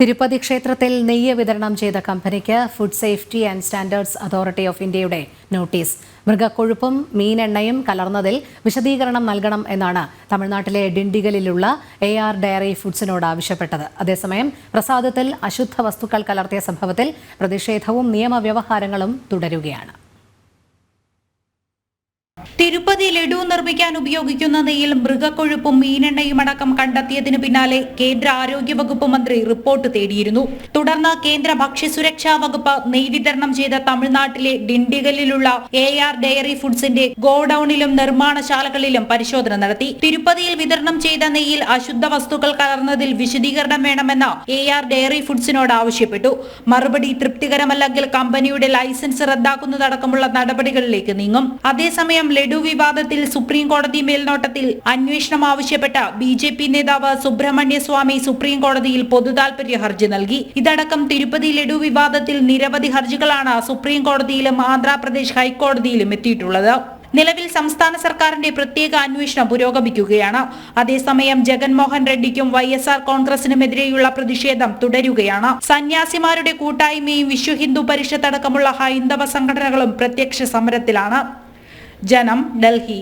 തിരുപ്പതി ക്ഷേത്രത്തിൽ നെയ്യ് വിതരണം ചെയ്ത കമ്പനിക്ക് food safety and standards authority of ഇന്ത്യയുടെ നോട്ടീസ്. മൃഗക്കൊഴുപ്പും മീനെണ്ണയും കലർന്നതിൽ വിശദീകരണം നൽകണം എന്നാണ് തമിഴ്നാട്ടിലെ ഡിണ്ടിഗലിലുള്ള AR ഡയറി ഫുഡ്സിനോട് ആവശ്യപ്പെട്ടത്. അതേസമയം പ്രസാദത്തിൽ അശുദ്ധ വസ്തുക്കൾ കലർത്തിയ സംഭവത്തിൽ പ്രതിഷേധവും നിയമവ്യവഹാരങ്ങളും തുടരുകയാണ്. തിരുപ്പതി ലഡു നിർമ്മിക്കാൻ ഉപയോഗിക്കുന്ന നെയ്യിൽ മൃഗക്കൊഴുപ്പും മീനെണ്ണയും അടക്കം കണ്ടെത്തിയതിനു പിന്നാലെ കേന്ദ്ര ആരോഗ്യ വകുപ്പ് മന്ത്രി റിപ്പോർട്ട് തേടിയിരുന്നു. തുടർന്ന് കേന്ദ്ര ഭക്ഷ്യസുരക്ഷാ വകുപ്പ് നെയ്യ് വിതരണം ചെയ്ത തമിഴ്നാട്ടിലെ ഡിണ്ടിഗലിലുള്ള AR ഡയറി ഫുഡ്സിന്റെ ഗോഡൌണിലും നിർമ്മാണശാലകളിലും പരിശോധന നടത്തി. തിരുപ്പതിയിൽ വിതരണം ചെയ്ത നെയ്യിൽ അശുദ്ധ വസ്തുക്കൾ കലർന്നതിൽ വിശദീകരണം വേണമെന്ന് AR ഡയറി ഫുഡ്സിനോട് ആവശ്യപ്പെട്ടു. മറുപടി തൃപ്തികരമല്ലെങ്കിൽ കമ്പനിയുടെ ലൈസൻസ് റദ്ദാക്കുന്നതടക്കമുള്ള നടപടികളിലേക്ക് നീങ്ങും. അതേസമയം ലഡു വിവാദത്തിൽ സുപ്രീം കോടതി മേൽനോട്ടത്തിൽ അന്വേഷണം ആവശ്യപ്പെട്ട BJP നേതാവ് സുബ്രഹ്മണ്യ സ്വാമി സുപ്രീം കോടതിയിൽ പൊതുതാൽപര്യ ഹർജി നൽകി. ഇതടക്കം തിരുപ്പതി ലഡു വിവാദത്തിൽ നിരവധി ഹർജികളാണ് സുപ്രീം കോടതിയിലും ആന്ധ്രാപ്രദേശ് ഹൈക്കോടതിയിലും എത്തിയിട്ടുള്ളത്. നിലവിൽ സംസ്ഥാന സർക്കാരിന്റെ പ്രത്യേക അന്വേഷണം പുരോഗമിക്കുകയാണ്. അതേസമയം ജഗൻമോഹൻ റെഡ്ഡിക്കും YSR കോൺഗ്രസിനുമെതിരെയുള്ള പ്രതിഷേധം തുടരുകയാണ്. സന്യാസിമാരുടെ കൂട്ടായ്മയും വിശ്വ ഹിന്ദു പരിഷത്ത് അടക്കമുള്ള ഹൈന്ദവ സംഘടനകളും പ്രത്യക്ഷ സമരത്തിലാണ്. ജനം, ഡൽഹി.